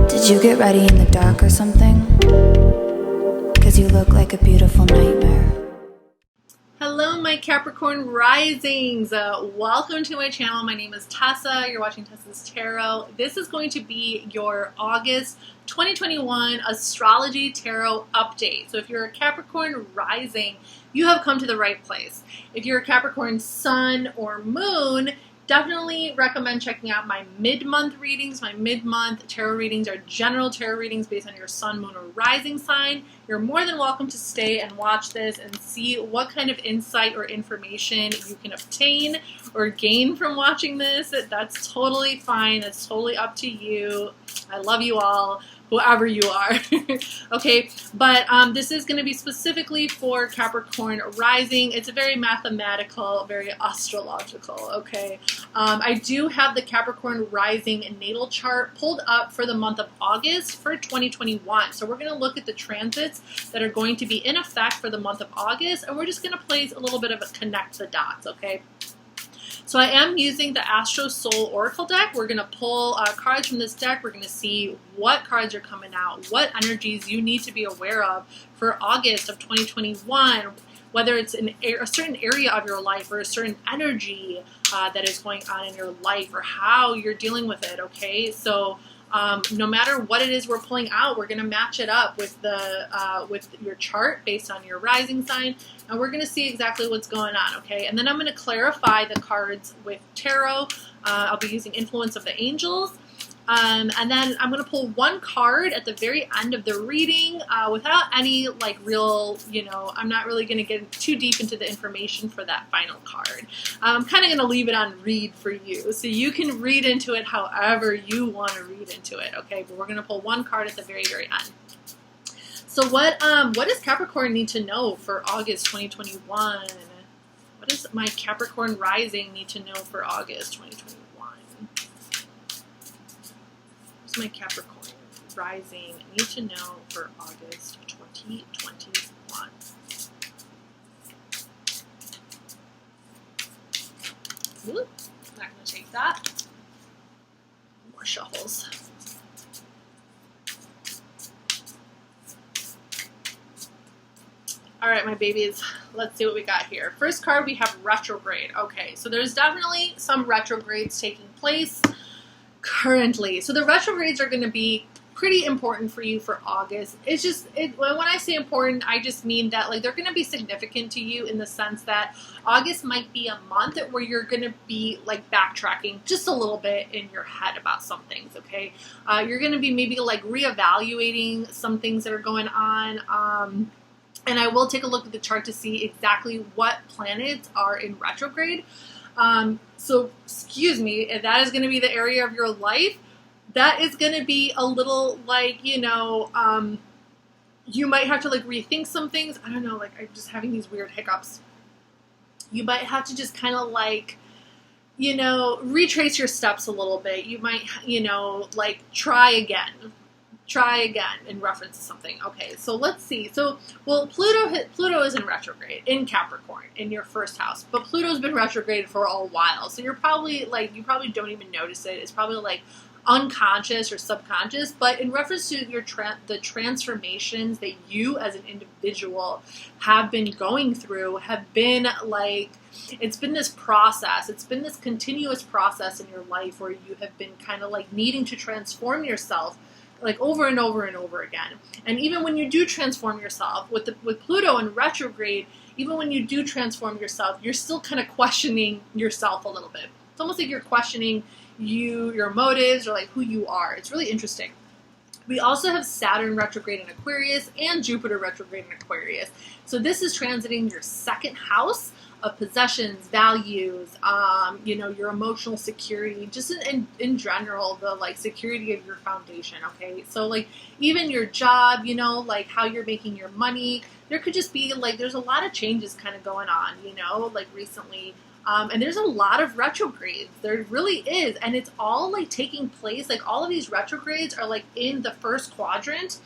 Did you get ready in the dark or something? 'Cause you look like a beautiful nightmare. Hello, my Capricorn risings. Welcome to my channel. My name is Tessa. You're watching Tessa's Tarot. This is going to be your August 2021 astrology tarot update. So if you're a Capricorn rising, you have come to the right place. If you're a Capricorn sun or moon, definitely recommend checking out my mid-month readings. My mid-month tarot readings are general tarot readings based on your sun, moon, or rising sign. You're more than welcome to stay and watch this and see what kind of insight or information you can obtain or gain from watching this. That's totally fine. That's totally up to you. I love you all, whoever you are. Okay, but this is going to be specifically for Capricorn rising. It's a very mathematical, very astrological, okay? I do have the Capricorn rising natal chart pulled up for the month of August for 2021. So we're going to look at the transits that are going to be in effect for the month of August, and we're just going to place a little bit of a connect the dots, okay? So I am using the ASTRO Soul Oracle deck. We're going to pull cards from this deck. We're going to see what cards are coming out, what energies you need to be aware of for August of 2021, whether it's in a certain area of your life or a certain energy that is going on in your life or how you're dealing with it, okay? So no matter what it is we're pulling out, we're going to match it up with with your chart based on your rising sign, and we're going to see exactly what's going on, okay? And then I'm going to clarify the cards with tarot. I'll be using Influence of the Angels. And then I'm going to pull one card at the very end of the reading without any like real, I'm not really going to get too deep into the information for that final card. I'm kind of going to leave it on read for you. So you can read into it however you want to read into it, okay? But we're going to pull one card at the very, very end. So what does Capricorn need to know for August 2021? What does my Capricorn rising need to know for August 2021? My Capricorn rising need to know for August 2021. Ooh, I'm not going to take that. More shuffles. All right, my babies, let's see what we got here. First card, we have retrograde. Okay, so there's definitely some retrogrades taking place currently. So the retrogrades are going to be pretty important for you for August. It's just, when I say important, I just mean that like they're going to be significant to you in the sense that August might be a month where you're going to be like backtracking just a little bit in your head about some things, okay? You're going to be maybe like reevaluating some things that are going on. And I will take a look at the chart to see exactly what planets are in retrograde. So, excuse me, if that is going to be the area of your life, that is going to be a little like, you might have to like rethink some things. I don't know, like I'm just having these weird hiccups. You might have to just kind of like, retrace your steps a little bit. You might, like try again in reference to something. Okay, so let's see. So, well, Pluto is in retrograde in Capricorn in your first house, but Pluto's been retrograde for a while. So you're probably like, you probably don't even notice it. It's probably like unconscious or subconscious, but in reference to your the transformations that you as an individual have been going through have been like, it's been this process. It's been this continuous process in your life where you have been kind of like needing to transform yourself like over and over and over again. And even when you do transform yourself with Pluto in retrograde, even when you do transform yourself, you're still kind of questioning yourself a little bit. It's almost like you're questioning your motives or like who you are. It's really interesting. We also have Saturn retrograde in Aquarius and Jupiter retrograde in Aquarius. So this is transiting your second house of possessions, values, your emotional security, just in general, the like security of your foundation, okay? So like even your job, like how you're making your money, there could just be like, there's a lot of changes kind of going on, like recently. And there's a lot of retrogrades. There really is. And it's all like taking place, like all of these retrogrades are like in the first quadrant,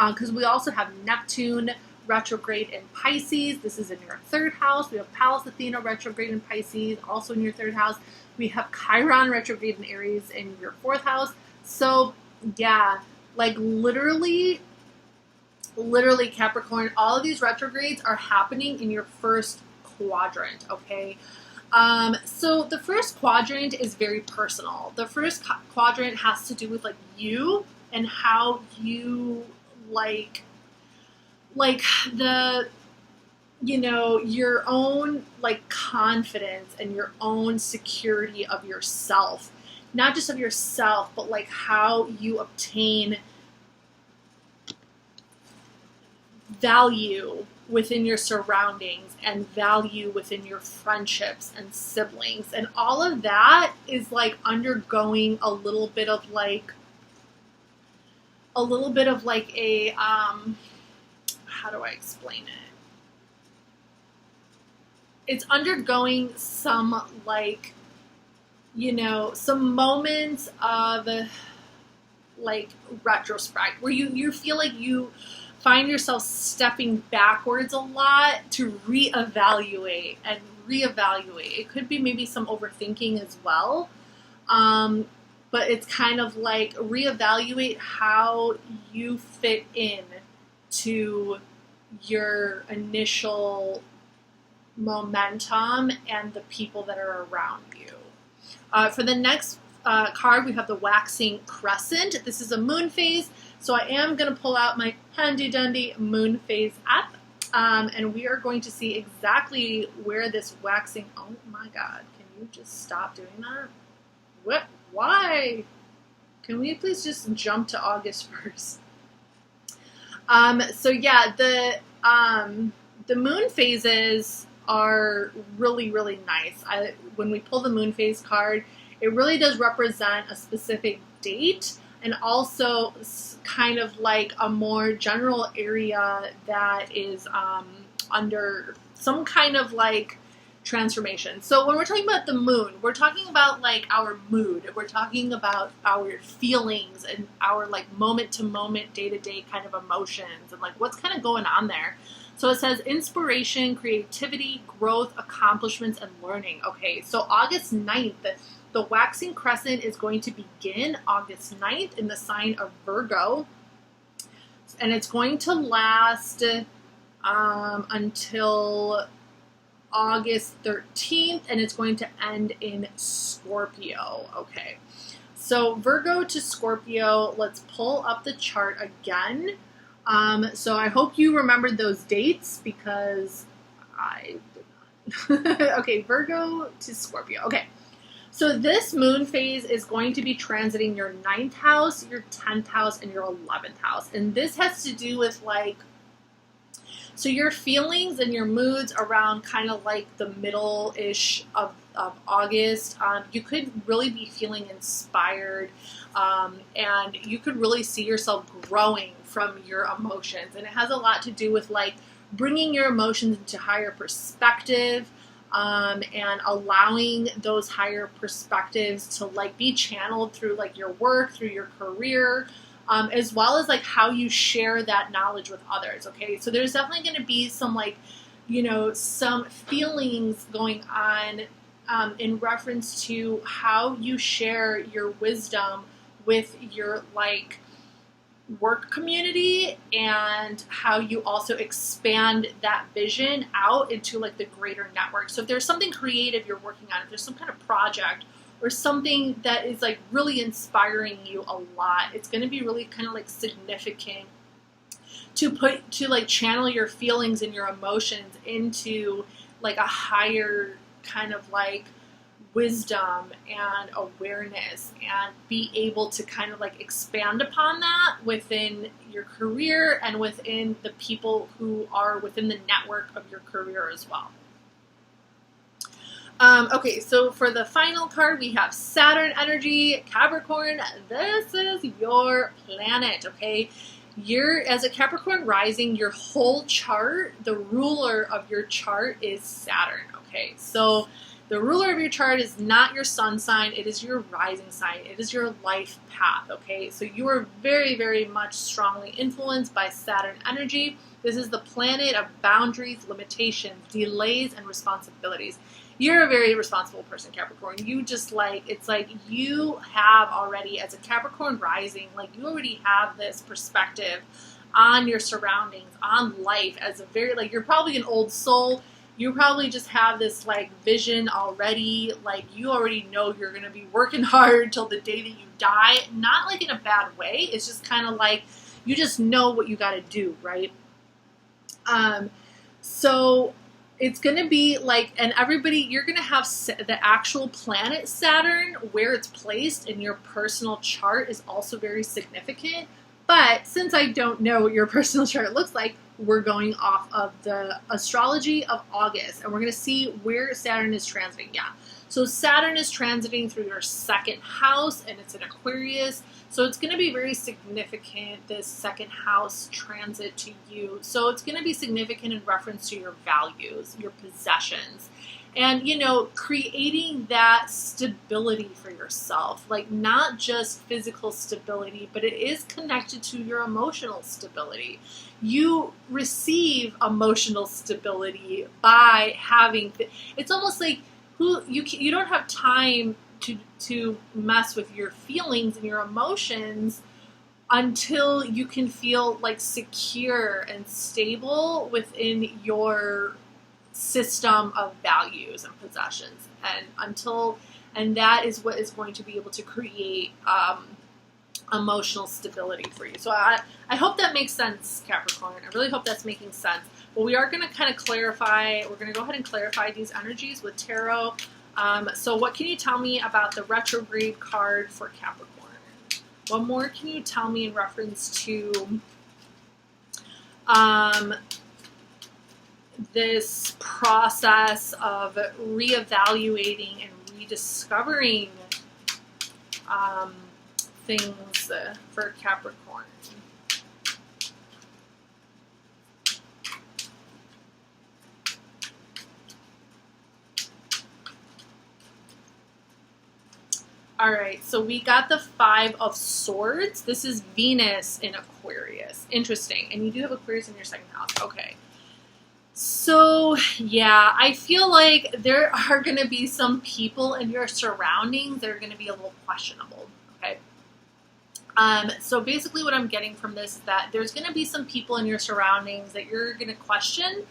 because we also have Neptune retrograde in Pisces. This is in your third house. We have Pallas Athena retrograde in Pisces, also in your third house. We have Chiron retrograde in Aries in your fourth house. So yeah, Like literally Capricorn, all of these retrogrades are happening in your first quadrant, okay? So the first quadrant is very personal. The first quadrant has to do with like you and how you like the, you know, your own like confidence and your own security of yourself, not just of yourself, but like how you obtain value within your surroundings and value within your friendships and siblings. And all of that is like undergoing a little bit of like a, how do I explain it? It's undergoing some like, you know, some moments of like retrospect where you feel like you find yourself stepping backwards a lot to reevaluate. It could be maybe some overthinking as well. But it's kind of like reevaluate how you fit in to your initial momentum and the people that are around you. For the next card, we have the waxing crescent. This is a moon phase. So I am going to pull out my handy dandy moon phase app, and we are going to see exactly where this waxing, oh my God, can you just stop doing that? What? Why? Can we please just jump to August 1st? So yeah, the moon phases are really, really nice. When we pull the moon phase card, it really does represent a specific date, and also kind of like a more general area that is under some kind of like transformation. So when we're talking about the moon, we're talking about like our mood. We're talking about our feelings and our like moment to moment, day to day kind of emotions and like what's kind of going on there. So it says inspiration, creativity, growth, accomplishments, and learning. Okay, so August 9th, the waxing crescent is going to begin August 9th in the sign of Virgo. And it's going to last until August 13th, and it's going to end in Scorpio. Okay, so Virgo to Scorpio, let's pull up the chart again. So I hope you remembered those dates because I did not. Okay, Virgo to Scorpio. Okay. So this moon phase is going to be transiting your 9th house, your 10th house, and your 11th house. And this has to do with like, so your feelings and your moods around kind of like the middle-ish of August. You could really be feeling inspired, and you could really see yourself growing from your emotions. And it has a lot to do with like bringing your emotions into higher perspective, and allowing those higher perspectives to like be channeled through like your work, through your career, as well as like how you share that knowledge with others. Okay, so there's definitely going to be some like, you know, some feelings going on in reference to how you share your wisdom with your like work community, and how you also expand that vision out into like the greater network. So if there's something creative you're working on, if there's some kind of project or something that is like really inspiring you a lot, it's going to be really kind of like significant to like channel your feelings and your emotions into like a higher kind of like wisdom and awareness, and be able to kind of like expand upon that within your career and within the people who are within the network of your career as well. Okay, so for the final card, we have Saturn energy, Capricorn. This is your planet, okay? You're, as a Capricorn rising, your whole chart, the ruler of your chart is Saturn, okay? So the ruler of your chart is not your sun sign, it is your rising sign, it is your life path, okay? So you are very, very much strongly influenced by Saturn energy. This is the planet of boundaries, limitations, delays, and responsibilities. you're a very responsible person, Capricorn. You just like, it's like you have already, as a Capricorn rising, like you already have this perspective on your surroundings, on life as a very, like, you're probably an old soul. You probably just have this like vision already. Like you already know you're going to be working hard till the day that you die. Not like in a bad way. It's just kind of like, you just know what you got to do, right? So it's going to be like, and everybody, you're going to have the actual planet Saturn, where it's placed in your personal chart is also very significant. But since I don't know what your personal chart looks like, we're going off of the astrology of August, and we're going to see where Saturn is transiting. Yeah. So Saturn is transiting through your second house, and it's in Aquarius. So it's going to be very significant, this second house transit to you. So it's going to be significant in reference to your values, your possessions, and, you know, creating that stability for yourself, like not just physical stability, but it is connected to your emotional stability. You receive emotional stability by having, it's almost like you don't have time to mess with your feelings and your emotions until you can feel like secure and stable within your system of values and possessions, and that is what is going to be able to create emotional stability for you. So I hope that makes sense, Capricorn. I really hope that's making sense. But we are going to kind of clarify, we're going to go ahead and clarify these energies with tarot. So what can you tell me about the retrograde card for Capricorn? What more can you tell me in reference to this process of reevaluating and rediscovering things for Capricorn? All right, so we got the 5 of Swords. This is Venus in Aquarius. Interesting. And you do have Aquarius in your second house. Okay. So, yeah, I feel like there are going to be some people in your surroundings that are going to be a little questionable, okay? So basically what I'm getting from this is that there's going to be some people in your surroundings that you're going to question.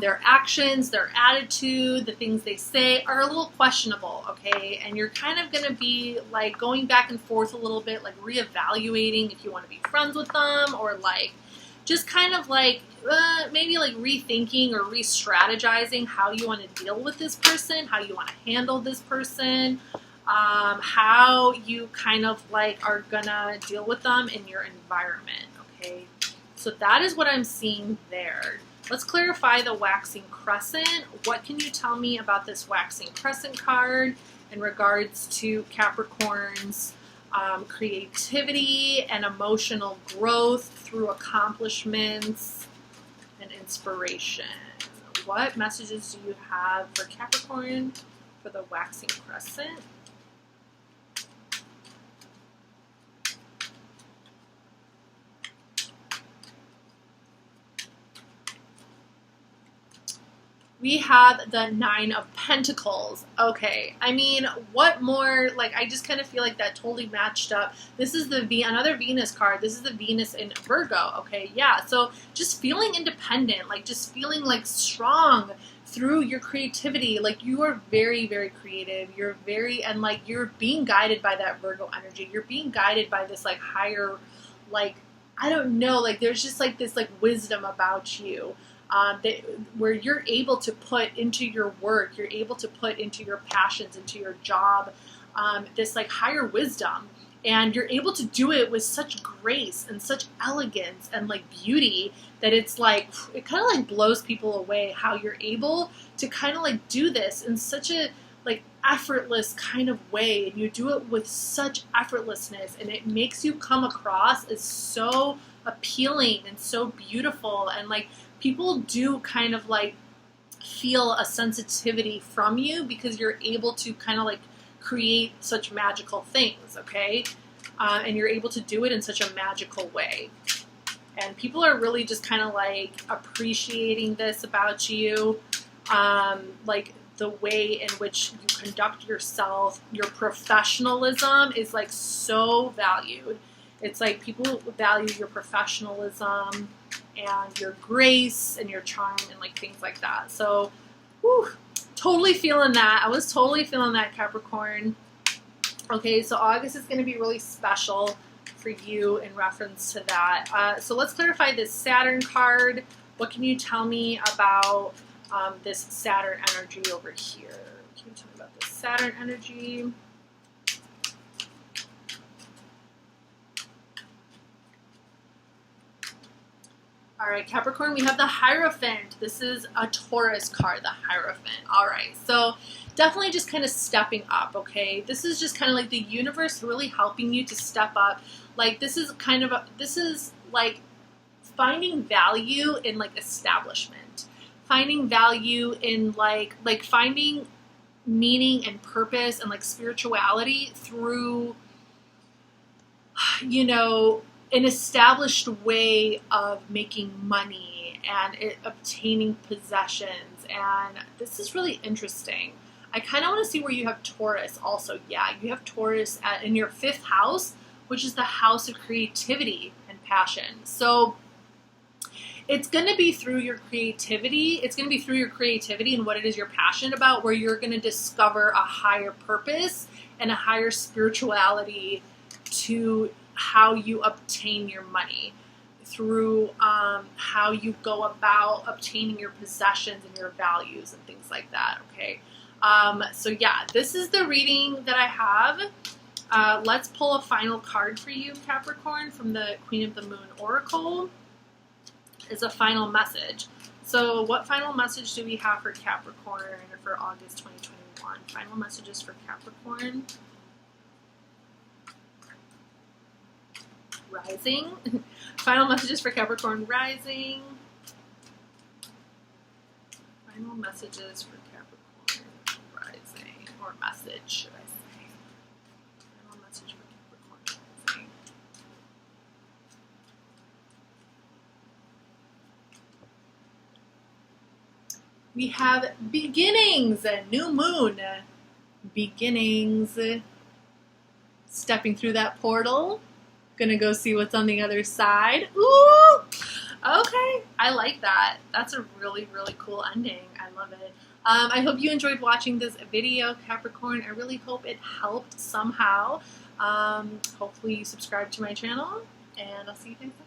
Their actions, their attitude, the things they say are a little questionable, okay? And you're kind of going to be like going back and forth a little bit, like reevaluating if you want to be friends with them, or like just kind of like maybe like rethinking or re-strategizing how you want to deal with this person, how you want to handle this person, how you kind of like are gonna deal with them in your environment, okay? So that is what I'm seeing there. Let's clarify the waxing crescent. What can you tell me about this waxing crescent card in regards to Capricorn's creativity and emotional growth through accomplishments and inspiration? What messages do you have for Capricorn for the waxing crescent? We have the 9 of Pentacles. Okay, I mean, what more? Like, I just kind of feel like that totally matched up. This is the another Venus card. This is the Venus in Virgo. Okay, yeah. So just feeling independent, like just feeling like strong through your creativity. Like you are very, very creative. You're very, and like you're being guided by that Virgo energy. You're being guided by this like higher, like, I don't know, like there's just like this like wisdom about you. Where you're able to put into your work, you're able to put into your passions, into your job, this like higher wisdom, and you're able to do it with such grace and such elegance and like beauty that it's like, it kind of like blows people away how you're able to kind of like do this in such a like effortless kind of way, and you do it with such effortlessness, and it makes you come across as so appealing and so beautiful, and like people do kind of like feel a sensitivity from you because you're able to kind of like create such magical things, okay? And you're able to do it in such a magical way. And people are really just kind of like appreciating this about you. Like the way in which you conduct yourself, your professionalism is like so valued. It's like people value your professionalism and your grace and your charm and like things like that. So, whew, totally feeling that. I was totally feeling that, Capricorn. Okay, so August is going to be really special for you in reference to that. So let's clarify this Saturn card. What can you tell me about this Saturn energy over here? Can you tell me about this Saturn energy? All right, Capricorn, we have the Hierophant. This is a Taurus card, the Hierophant. All right, so definitely just kind of stepping up, okay? This is just kind of like the universe really helping you to step up. Like this is kind of this is like finding value in like establishment, finding value in like finding meaning and purpose and like spirituality through, you know, an established way of making money and obtaining possessions. And this is really interesting. I kind of want to see where you have Taurus also. Yeah, you have Taurus in your 5th house, which is the house of creativity and passion. So it's going to be through your creativity. It's going to be through your creativity and what it is you're passionate about, where you're going to discover a higher purpose and a higher spirituality to how you obtain your money, through how you go about obtaining your possessions and your values and things like that, okay? So yeah, this is the reading that I have. Let's pull a final card for you, Capricorn, from the Queen of the Moon Oracle. Is a final message. So what final message do we have for Capricorn for August 2021? Final messages for Capricorn. Rising. Final messages for Capricorn rising. Final messages for Capricorn rising. Or message, should I say. Final message for Capricorn rising. We have beginnings, new moon, beginnings. Stepping through that portal. Gonna go see what's on the other side. Ooh! Okay, I like that. That's a really, really cool ending. I love it. I hope you enjoyed watching this video, Capricorn. I really hope it helped somehow. Hopefully you subscribe to my channel, and I'll see you guys next time.